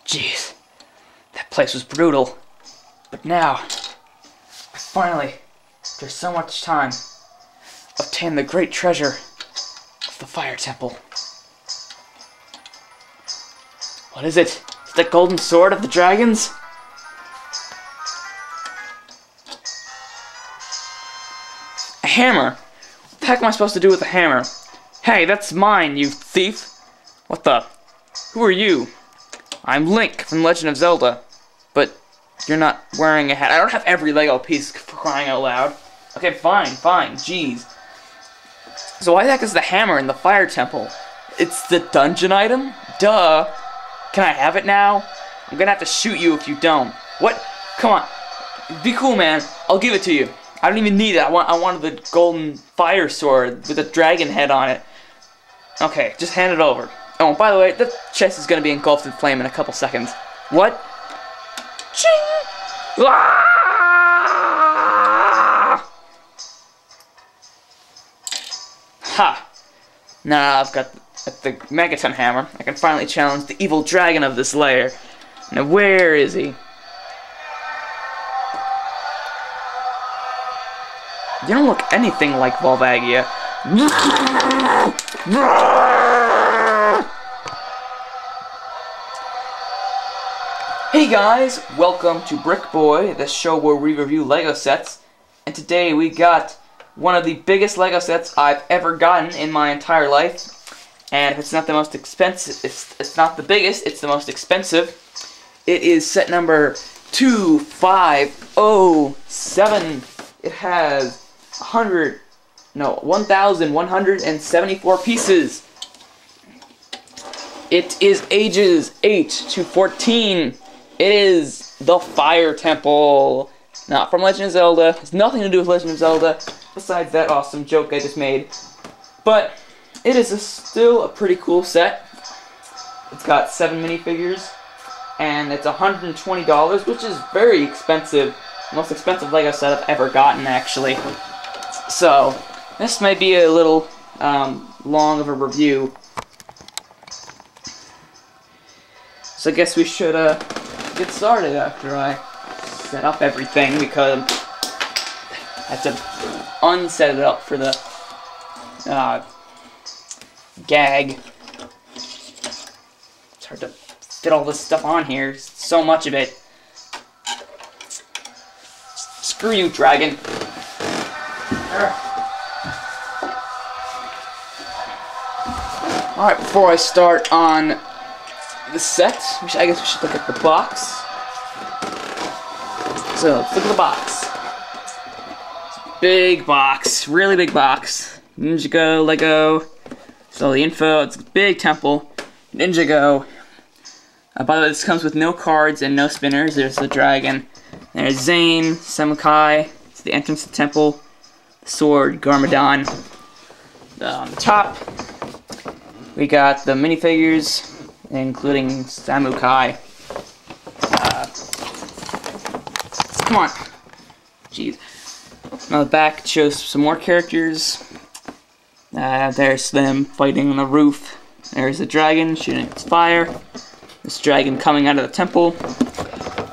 Jeez, that place was brutal. But now, I finally, after so much time, obtained the great treasure of the fire temple. What is it? Is it the golden sword of the dragons? A hammer? What the heck am I supposed to do with a hammer? Hey, that's mine, you thief! What the? Who are you? I'm Link from Legend of Zelda. But you're not wearing a hat. I don't have every Lego piece, for crying out loud. Okay, fine, jeez. So why the heck is the hammer in the fire temple? It's the dungeon item? Duh. Can I have it now? I'm gonna have to shoot you if you don't. What? Come on. Be cool, man. I'll give it to you. I don't even need it. I wanted the golden fire sword with a dragon head on it. Okay, just hand it over. Oh, and by the way, the chest is gonna be engulfed in flame in a couple seconds. What? Ching! Ah! Ha! Now I've got the Megaton hammer. I can finally challenge the evil dragon of this lair. Now where is he? You don't look anything like Volvagia. Hey guys, welcome to Brick Boy, the show where we review Lego sets. And today we got one of the biggest Lego sets I've ever gotten in my entire life. And if it's not the most expensive, it's not the biggest, it's the most expensive. It is set number 2507. It has 1,174 pieces. It is ages 8 to 14. It is the Fire Temple. Not from Legend of Zelda. It has nothing to do with Legend of Zelda, besides that awesome joke I just made. But it is still a pretty cool set. It's got 7 minifigures, and it's $120, which is very expensive. The most expensive Lego set I've ever gotten, actually. So, this may be a little long of a review. So I guess we should get started after I set up everything, because I have to unset it up for the gag. It's hard to fit all this stuff on here. So much of it. Screw you, dragon. Alright, before I start on the set, I guess we should look at the box. So, let's look at the box. It's a big box, really big box. Ninjago, Lego, so all the info, it's a big temple. Ninjago. By the way, this comes with no cards and no spinners. There's the dragon. There's Zane, Samukai, it's the entrance to the temple. Sword, Garmadon. On the top, we got the minifigures, including Samukai. Come on. Jeez. On the back shows some more characters. There's them fighting on the roof. There's the dragon shooting its fire. This dragon coming out of the temple.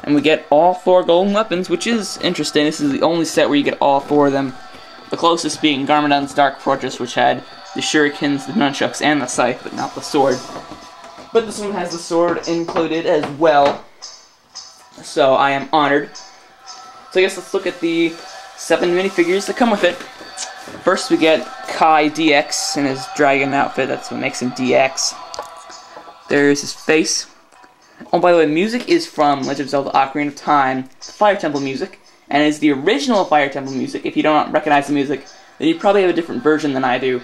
And we get all 4 golden weapons, which is interesting. This is the only set where you get all 4 of them. The closest being Garmadon's Dark Fortress, which had the shurikens, the nunchucks, and the scythe, but not the sword. But this one has the sword included as well. So I am honored. So I guess let's look at the 7 minifigures that come with it. First we get Kai DX in his dragon outfit. That's what makes him DX. There's his face. Oh, by the way, music is from Legend of Zelda Ocarina of Time, Fire Temple music, and is the original Fire Temple music. If you don't recognize the music, then you probably have a different version than I do.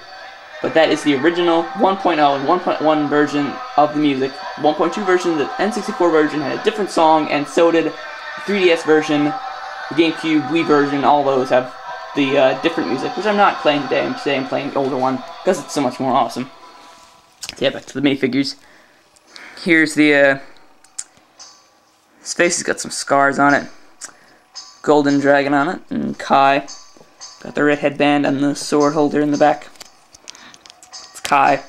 But that is the original 1.0 and 1.1 version of the music. 1.2 version, the N64 version, had a different song, and so did the 3DS version, the GameCube, Wii version. All those have the different music, which I'm not playing today. Today I'm playing the older one, because it's so much more awesome. So yeah, back to the minifigures. Here's the, his face has got some scars on it. Golden dragon on it, and Kai. Got the red headband and the sword holder in the back. It's Kai.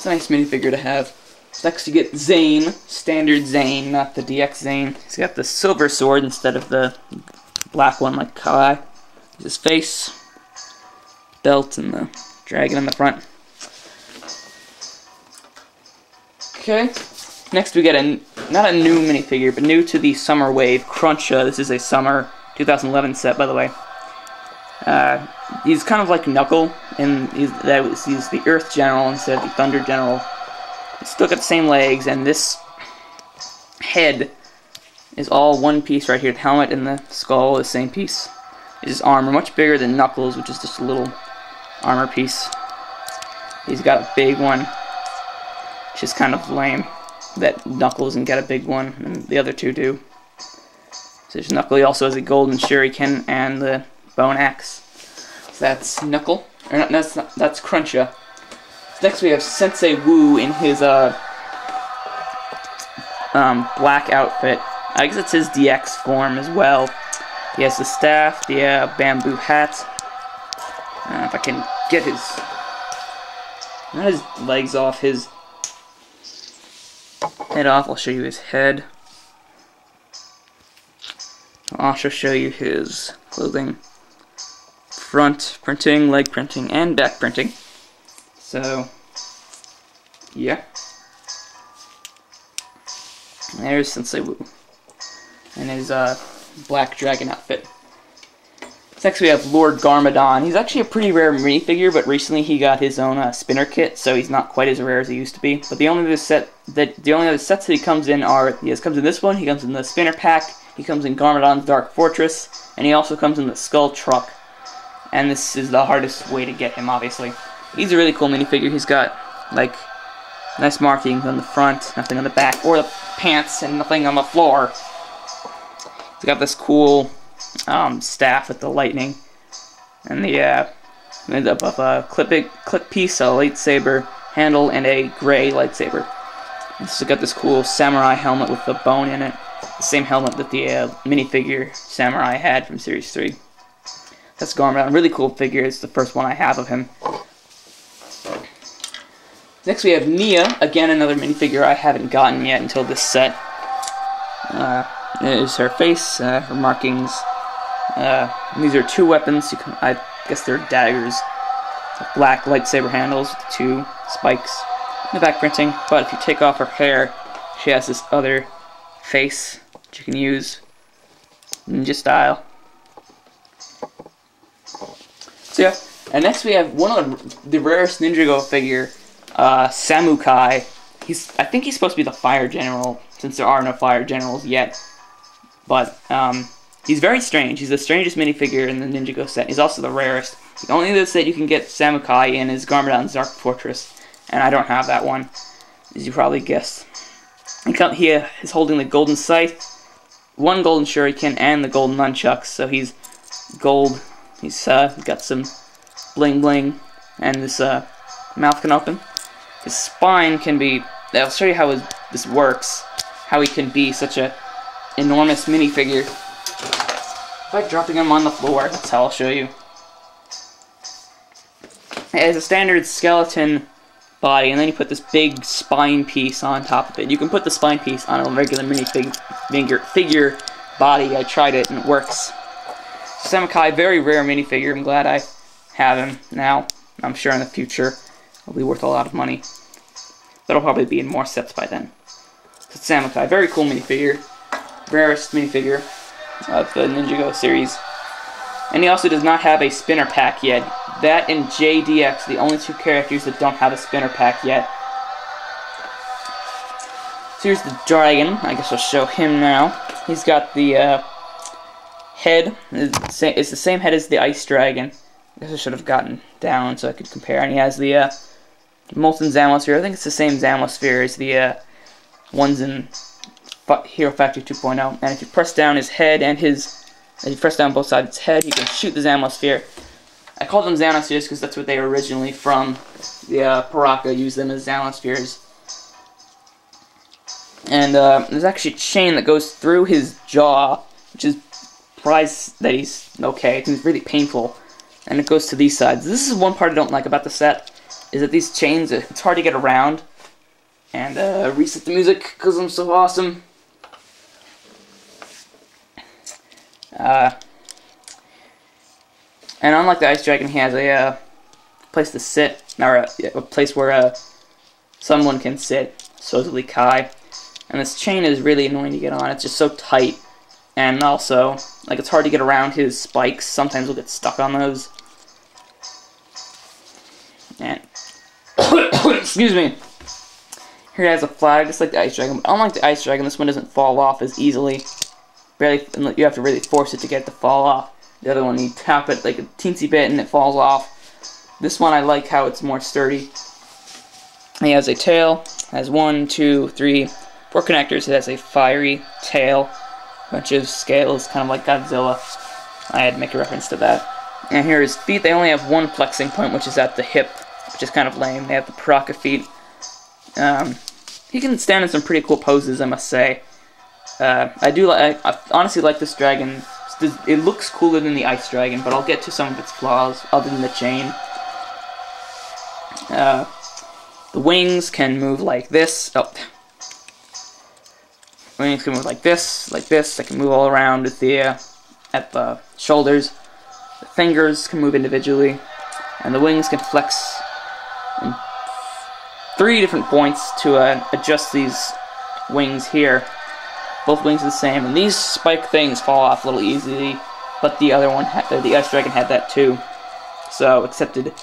It's a nice minifigure to have. Next you get Zane, standard Zane, not the DX Zane. He's got the silver sword instead of the black one like Kai. His face, belt, and the dragon in the front. Okay, next we get not a new minifigure, but new to the Summer Wave, Cruncha. This is a Summer 2011 set, by the way. He's kind of like Knuckle, and he's the Earth General instead of the Thunder General. He's still got the same legs, and this head is all one piece right here. The helmet and the skull is the same piece. His armor, much bigger than Knuckles, which is just a little armor piece. He's got a big one, which is kind of lame that Knuckles doesn't get a big one, and the other two do. So there's Knuckle. He also has a golden shuriken and the bone axe. So that's Knuckle. Or not, that's Cruncha. Next we have Sensei Wu in his black outfit. I guess it's his DX form as well. He has the staff, the bamboo hat. If I can get not his legs off, his head off, I'll show you his head. I'll also show you his clothing. Front printing, leg printing, and back printing. So, yeah. There's Sensei Wu and his black dragon outfit. Next we have Lord Garmadon. He's actually a pretty rare minifigure, but recently he got his own spinner kit, so he's not quite as rare as he used to be. But the only other sets that he comes in are comes in this one. He comes in the spinner pack. He comes in Garmadon's Dark Fortress, and he also comes in the Skull Truck. And this is the hardest way to get him, obviously. He's a really cool minifigure. He's got like nice markings on the front, nothing on the back or the pants, and nothing on the floor. He's got this cool staff with the lightning, and the clip piece, a lightsaber handle, and a gray lightsaber. It's got this cool samurai helmet with the bone in it, the same helmet that the minifigure samurai had from Series 3. That's Garmadon. Really cool figure. It's the first one I have of him. Next we have Nia, again another minifigure I haven't gotten yet until this set. Is her face, her markings. These are two weapons. I guess they're daggers. Black lightsaber handles with two spikes in the back printing. But if you take off her hair, she has this other face that you can use ninja style. So yeah, and next we have one of the rarest Ninjago figure, Samukai. I think he's supposed to be the Fire General, since there are no Fire Generals yet. But he's very strange. He's the strangest minifigure in the Ninjago set. He's also the rarest. The only other set you can get Samukai in is Garmadon's Dark Fortress, and I don't have that one, as you probably guessed. He is holding the golden scythe, one golden shuriken, and the golden nunchucks. So he's gold. He's got some bling bling, and this mouth can open. His spine can be. I'll show you how this works. How he can be such a enormous minifigure by dropping him on the floor. That's how I'll show you. It has a standard skeleton body, and then you put this big spine piece on top of it. You can put the spine piece on a regular minifigure body. I tried it, and it works. Samukai, very rare minifigure. I'm glad I have him now. I'm sure in the future it'll be worth a lot of money. But it'll probably be in more sets by then. So Samukai, very cool minifigure. Rarest minifigure of the Ninjago series. And he also does not have a spinner pack yet. That and JDX, the only two characters that don't have a spinner pack yet. So here's the dragon. I guess I'll show him now. He's got the head. It's the same head as the ice dragon. I guess I should have gotten down so I could compare. And he has the molten Zamosphere. I think it's the same Zamosphere as the ones in Hero Factory 2.0. And if you press down his head and if you press down both sides of his head, you can shoot the Zamosphere. I call them Xanospheres because that's what they were originally from. The Paraka used them as Xanospheres. And there's actually a chain that goes through his jaw, which is surprise that he's okay. It's really painful. And it goes to these sides. This is one part I don't like about the set. is that these chains, it's hard to get around. And reset the music because I'm so awesome. And unlike the Ice Dragon, he has a place to sit, or a place where someone can sit, supposedly Kai. And this chain is really annoying to get on. It's just so tight. And also, like, it's hard to get around his spikes. Sometimes we'll get stuck on those. And excuse me. Here it has a flag, just like the Ice Dragon. But unlike the Ice Dragon, this one doesn't fall off as easily. Barely, you have to really force it to get it to fall off. The other one, you tap it like a teensy bit and it falls off. This one, I like how it's more sturdy. He has a tail. Has 1, 2, 3, 4 connectors. It has a fiery tail. A bunch of scales, kind of like Godzilla. I had to make a reference to that. And here his feet. They only have one flexing point, which is at the hip, which is kind of lame. They have the Paraka feet. He can stand in some pretty cool poses, I must say. I honestly like this dragon. It looks cooler than the Ice Dragon, but I'll get to some of its flaws, other than the chain. The wings can move like this. Oh. Wings can move like this, like this. They can move all around at the shoulders. The fingers can move individually. And the wings can flex in 3 different points to adjust these wings here. Both wings are the same, and these spike things fall off a little easily, but the other one, the Ice Dragon, had that too. So accepted.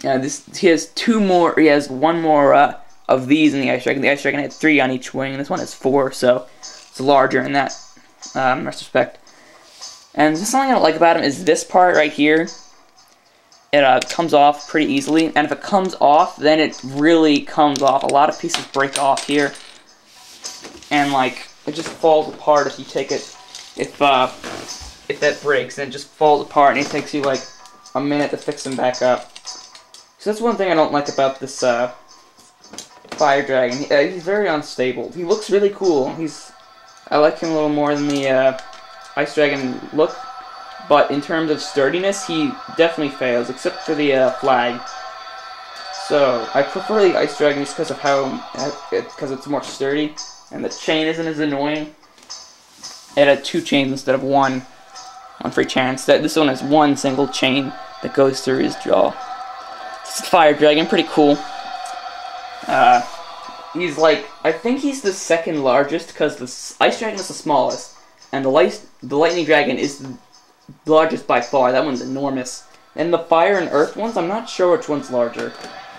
He has 2 more. He has 1 more of these in the Ice Dragon. The Ice Dragon had 3 on each wing. This one has 4, so it's larger in that respect. And something I don't like about him is this part right here. It comes off pretty easily, and if it comes off, then it really comes off. A lot of pieces break off here, and like it just falls apart if you take it. If that breaks, then it just falls apart, and it takes you like a minute to fix them back up. So that's one thing I don't like about this Fire Dragon. He's very unstable. He looks really cool. I like him a little more than the Ice Dragon look. But in terms of sturdiness, he definitely fails, except for the flag. So I prefer the Ice Dragon just because of because it's more sturdy, and the chain isn't as annoying. It had 2 chains instead of 1 for each hand. This one has 1 single chain that goes through his jaw. This is Fire Dragon, pretty cool. He's like, I think he's the 2nd largest because the Ice Dragon is the smallest, and the Lightning Dragon is the largest by far. That one's enormous. And the Fire and Earth ones, I'm not sure which one's larger.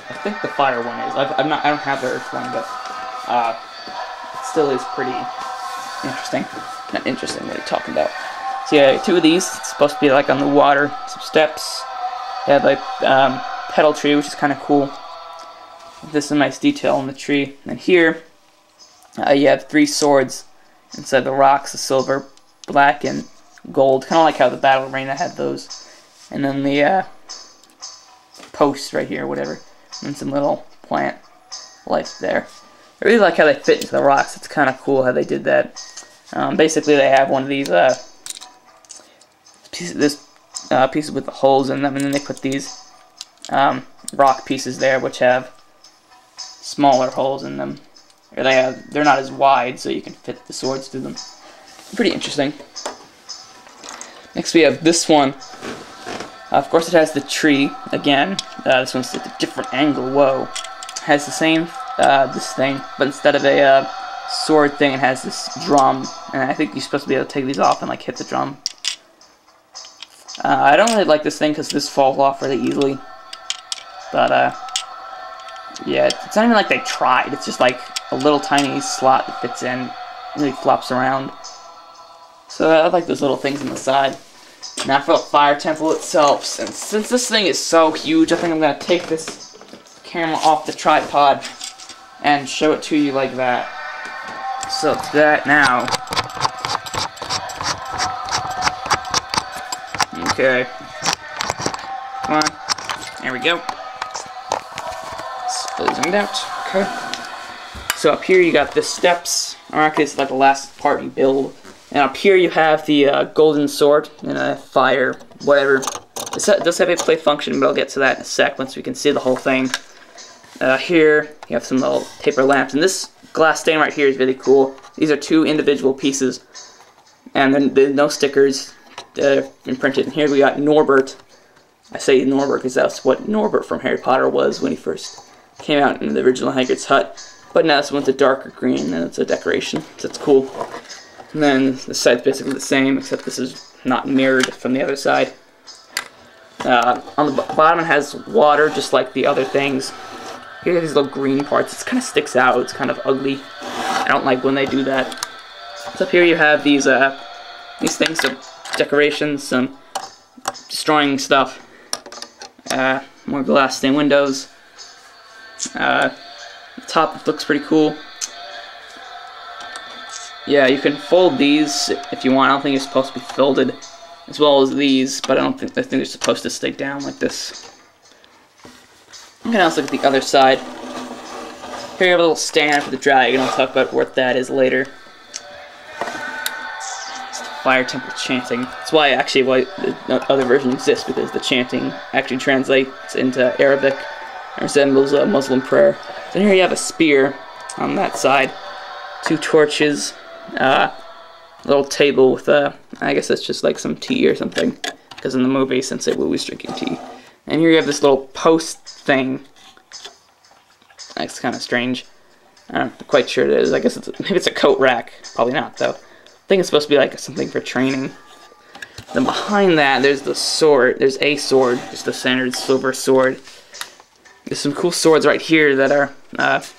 I think the Fire one is. I don't have the Earth one, but it still is pretty interesting. Not interesting. What are you talking about? So yeah, 2 of these. It's supposed to be like on the water. Some steps. They have like petal tree, which is kind of cool. There's some nice detail in the tree. And here, you have 3 swords inside the rocks: the silver, black, and gold, kind of like how the Battle Arena had those. And then the posts right here, whatever, and some little plant life there. I really like how they fit into the rocks. It's kind of cool how they did that. Basically, they have one of these pieces with the holes in them, and then they put these rock pieces there, which have smaller holes in them. Or they're not as wide, so you can fit the swords through them. Pretty interesting. Next we have this one. Of course it has the tree again. This one's at a different angle. Whoa. It has the same this thing, but instead of a sword thing, it has this drum. And I think you're supposed to be able to take these off and like hit the drum. I don't really like this thing because this falls off really easily. But yeah, it's not even like they tried. It's just like a little tiny slot that fits in, really flops around. So I like those little things on the side. Now for the fire temple itself, and since this thing is so huge, I think I'm going to take this camera off the tripod and show it to you like that. So to that now. Okay. Come on. There we go. It's fully zoomed out. Okay. So up here you got the steps. Or actually it's like the last part you build. And up here you have the golden sword and a fire, whatever. It does have a play function, but I'll get to that in a sec once we can see the whole thing. Here, you have some little paper lamps, and this glass stain right here is really cool. These are 2 individual pieces, and then there's no stickers imprinted. And here we got Norbert. I say Norbert because that's what Norbert from Harry Potter was when he first came out in the original Hagrid's hut. But now this one's a darker green, and it's a decoration, so it's cool. And then the side's basically the same, except this is not mirrored from the other side. On the bottom it has water, just like the other things. Here are these little green parts. It kind of sticks out. It's kind of ugly. I don't like when they do that. So up here you have these things, some decorations, some destroying stuff. More glass stained windows. The top looks pretty cool. Yeah, you can fold these if you want. I don't think you're supposed to be folded, as well as these, but I think they're supposed to stay down like this. Okay, now let's look at the other side. Here you have a little stand for the dragon. I'll talk about what that is later. It's the fire temple chanting. That's why the other version exists, because the chanting actually translates into Arabic and resembles a Muslim prayer. So here you have a spear on that side, 2 torches, a little table with I guess that's just like some tea or something, because in the movie, Sensei Wu was drinking tea. And here you have this little post thing. That's kind of strange. I'm not quite sure it is. I guess maybe it's a coat rack. Probably not, though. I think it's supposed to be like something for training. Then behind that, there's the sword. There's a sword, just a standard silver sword. There's some cool swords right here that are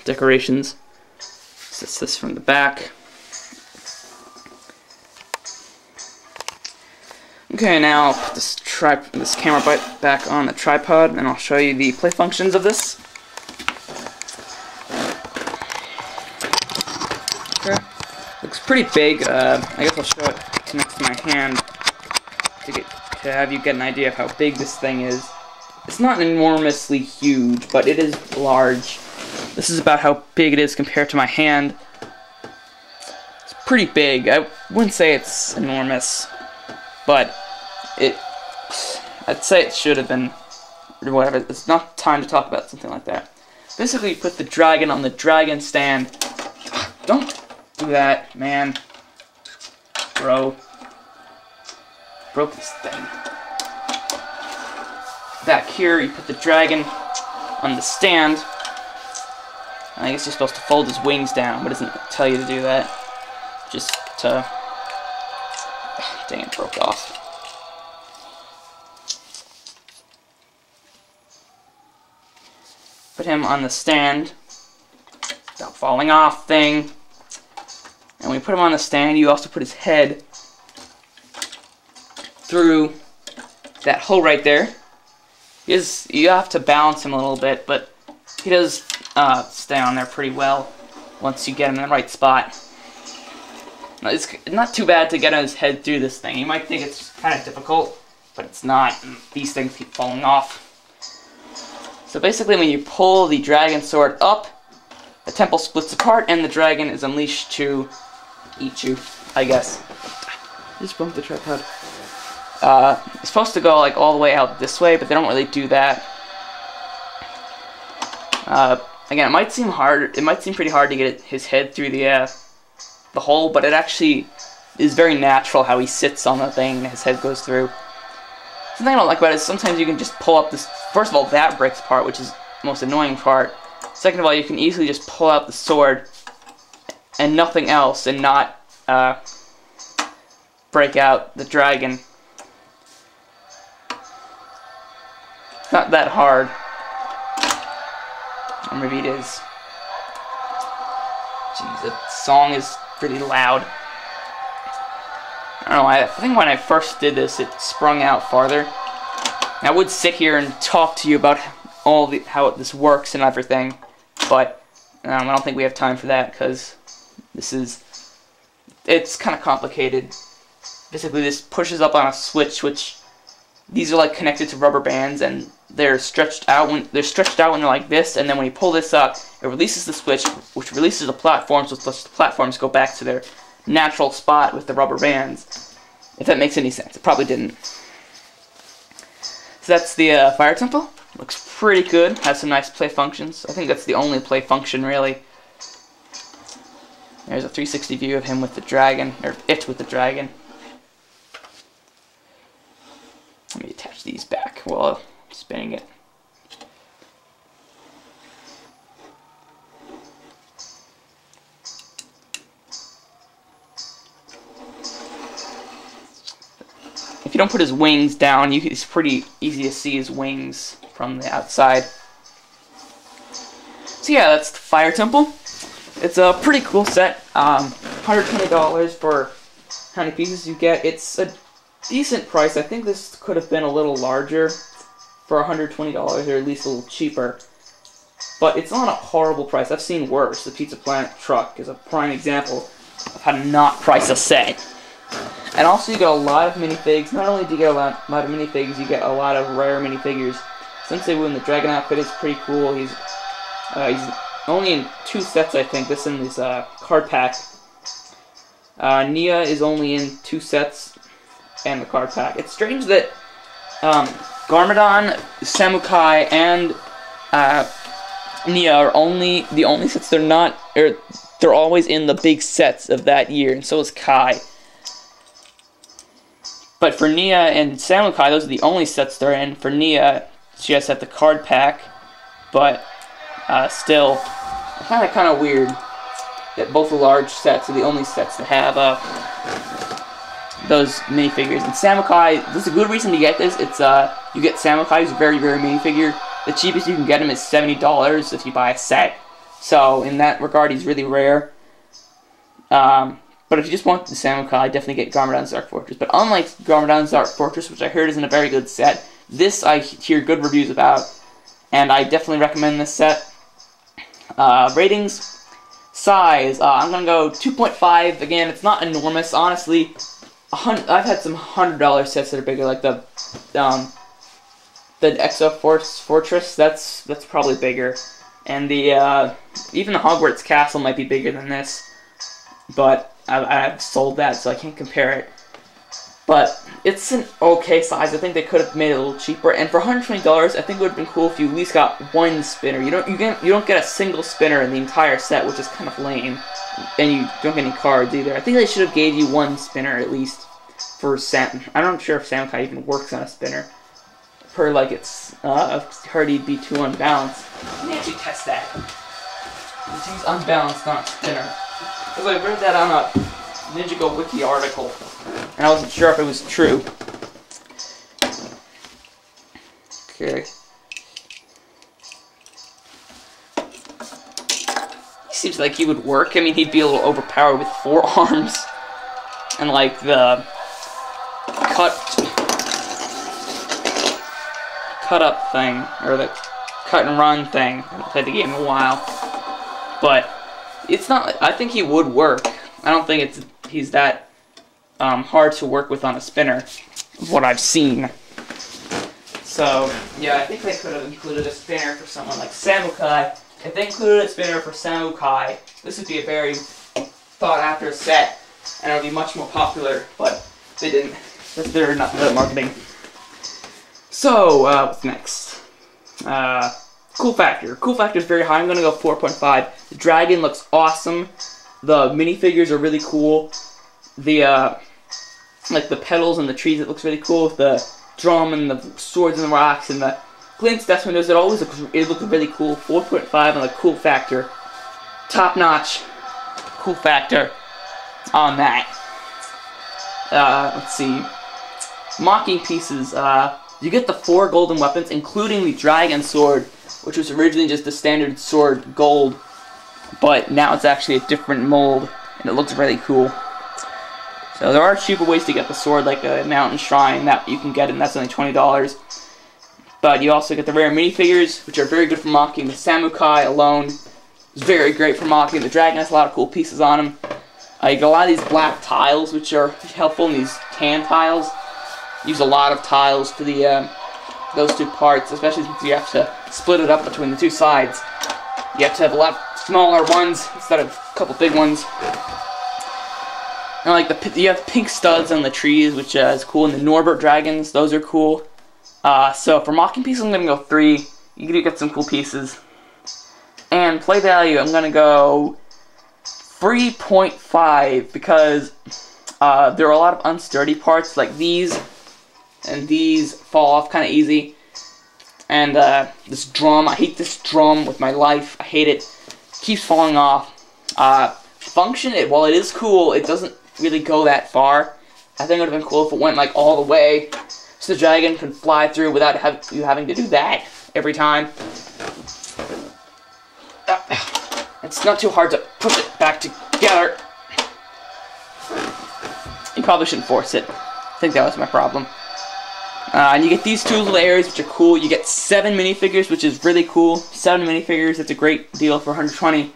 decorations. So it's this from the back. Okay, now I'll put this camera back on the tripod, and I'll show you the play functions of this. Okay. Looks pretty big. I guess I'll show it next to my hand to have you get an idea of how big this thing is. It's not enormously huge, but it is large. This is about how big it is compared to my hand. It's pretty big. I wouldn't say it's enormous, but I'd say it should have been, or whatever. It's not time to talk about something like that. Basically, you put the dragon on the dragon stand. Don't do that, man. Bro. Broke this thing. Back here, you put the dragon on the stand. I guess you're supposed to fold his wings down, but it doesn't tell you to do that. Just to... Dang, it broke off. Put him on the stand. Stop falling off thing. And when you put him on the stand, you also put his head through that hole right there. You have to balance him a little bit, but he does stay on there pretty well once you get him in the right spot. Now, it's not too bad to get his head through this thing. You might think it's kind of difficult, but it's not. These things keep falling off. So basically, when you pull the dragon sword up, the temple splits apart, and the dragon is unleashed to eat you, I guess. Just bumped the tripod. It's supposed to go like all the way out this way, but they don't really do that. Again, it might seem hard. It might seem pretty hard to get his head through the hole, but it actually is very natural how he sits on the thing and his head goes through. Something I don't like about it is sometimes you can just pull up this. First of all, that breaks apart, which is the most annoying part. Second of all, you can easily just pull out the sword and nothing else, and not break out the dragon. Not that hard. Or maybe it is. Jeez, that song is pretty loud. I don't know, I think when I first did this, it sprung out farther. I would sit here and talk to you about how this works and everything, but I don't think we have time for that, because it's kind of complicated. Basically, this pushes up on a switch, which these are like connected to rubber bands, and they're stretched out when they're like this, and then when you pull this up, it releases the switch, which releases the platforms, which lets the platforms go back to their natural spot with the rubber bands. If that makes any sense. It probably didn't. So that's the fire temple. Looks pretty good. Has some nice play functions. I think that's the only play function, really. There's a 360 view of him with the dragon, or it with the dragon. Let me attach these back while spinning it. If you don't put his wings down, it's pretty easy to see his wings from the outside. So yeah, that's the Fire Temple. It's a pretty cool set. $120 for how many pieces you get. It's a decent price. I think this could have been a little larger for $120, or at least a little cheaper. But it's not a horrible price. I've seen worse. The Pizza Planet truck is a prime example of how to not price a set. And also you get a lot of minifigs. Not only do you get a lot of minifigs, you get a lot of rare minifigures. Sensei Wu in the dragon outfit is pretty cool. He's only in 2 sets, I think. This in his card pack. Nia is only in 2 sets and the card pack. It's strange that Garmadon, Samukai, and Nia are the only sets they're not, or they're always in the big sets of that year, and so is Kai. But for Nia and Samukai, those are the only sets they're in. For Nia, she has had the card pack, but still, I find it kind of weird that both the large sets are the only sets that have those minifigures. And Samukai, this is a good reason to get this. It's you get Samukai, who's a very rare minifigure. The cheapest you can get him is $70 if you buy a set. So in that regard, he's really rare. But if you just want the Samukai, definitely get Garmadon's Dark Fortress. But unlike Garmadon's Dark Fortress, which I heard isn't a very good set, this I hear good reviews about, and I definitely recommend this set. Ratings, size, I'm going to go 2.5. Again, it's not enormous, honestly. I've had some $100 sets that are bigger, like the Exo Fortress, that's probably bigger. And the even the Hogwarts Castle might be bigger than this, but I've sold that, so I can't compare it. But it's an okay size. I think they could have made it a little cheaper. And for $120, I think it would have been cool if you at least got one spinner. You don't get a single spinner in the entire set, which is kind of lame. And you don't get any cards either. I think they should have gave you one spinner at least for Sam. I'm not sure if Samukai even works on a spinner. Per like it's heard he'd be too unbalanced. Let me actually test that. He's unbalanced on a spinner. Because I read that on a Ninjago wiki article, and I wasn't sure if it was true. Okay. He seems like he would work. I mean, he'd be a little overpowered with 4 arms. And like the cut up thing, or the cut and run thing. I haven't played the game in a while. But it's not, I think he would work. I don't think he's that hard to work with on a spinner, of what I've seen. So, yeah, I think they could have included a spinner for someone like Samukai. If they included a spinner for Samukai, this would be a very thought-after set, and it would be much more popular, but they didn't. They're not good at marketing. So, what's next? Cool factor. Cool factor is very high. I'm going to go 4.5. The dragon looks awesome. The minifigures are really cool. The, like the petals and the trees, it looks really cool. With the drum and the swords and the rocks and the Glint's Death Windows, it looks really cool. 4.5 on the cool factor. Top notch cool factor on that. Let's see. Mocking pieces. You get the 4 golden weapons, including the dragon sword, which was originally just the standard sword gold, but now it's actually a different mold, and it looks really cool. So there are cheaper ways to get the sword, like a mountain shrine that you can get, and that's only $20. But you also get the rare minifigures, which are very good for mocking. The Samukai alone is very great for mocking. The dragon has a lot of cool pieces on him. You get a lot of these black tiles, which are helpful, and these tan tiles. Use a lot of tiles for the those 2 parts, especially since you have to split it up between the 2 sides. You have to have a lot smaller ones instead of a couple big ones. And like you have pink studs on the trees, which is cool. And the Norbert dragons, those are cool. So for mocking pieces, I'm gonna go 3. You do get some cool pieces. And play value, I'm gonna go 3.5 because there are a lot of unsturdy parts like these, and these fall off kind of easy. And this drum, I hate this drum with my life. I hate it. Keeps falling off. Function, while it is cool, it doesn't really go that far. I think it would have been cool if it went like all the way, so the dragon can fly through without you having to do that every time. It's not too hard to push it back together. You probably shouldn't force it. I think that was my problem. And you get these 2 little areas, which are cool. You get 7 minifigures, which is really cool. 7 minifigures, that's a great deal for 120.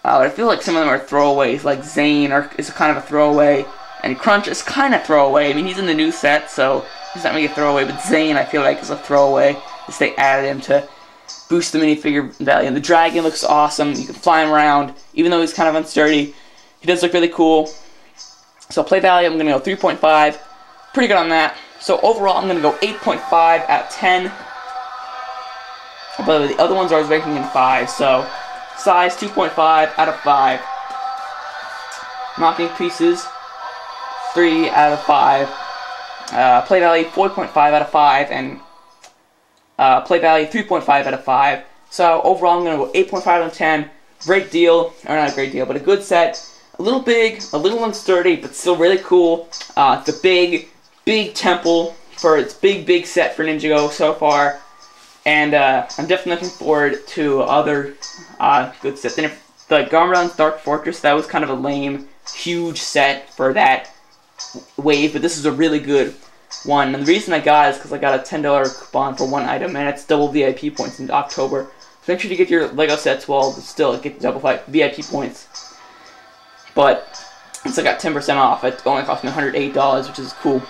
But I feel like some of them are throwaways, like Zane is kind of a throwaway, and Crunch is kind of throwaway. I mean, he's in the new set, so he's not really a throwaway, but Zane, I feel like, is a throwaway, just they added him to boost the minifigure value. And the dragon looks awesome. You can fly him around, even though he's kind of unsturdy. He does look really cool. So play value, I'm going to go 3.5. Pretty good on that. So overall, I'm going to go 8.5 out of 10. But the other ones I was ranking in 5, so size 2.5 out of 5. Mocking pieces 3 out of 5. Play value 4.5 out of 5, and play value 3.5 out of 5. So overall, I'm going to go 8.5 out of 10. Great deal, or not a great deal, but a good set. A little big, a little unsturdy, but still really cool. It's a big temple for its big set for Ninjago so far. And I'm definitely looking forward to other good sets. And if the Garmadon's Dark Fortress, that was kind of a lame, huge set for that wave, but this is a really good one. And the reason I got it is because I got a $10 coupon for 1 item, and it's double VIP points in October. So make sure to get your Lego sets while still get double VIP points. But since I got 10% off, it only cost me $108, which is cool.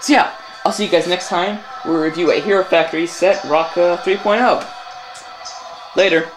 So yeah, I'll see you guys next time. We'll review a Hero Factory set, Rocka 3.0. Later.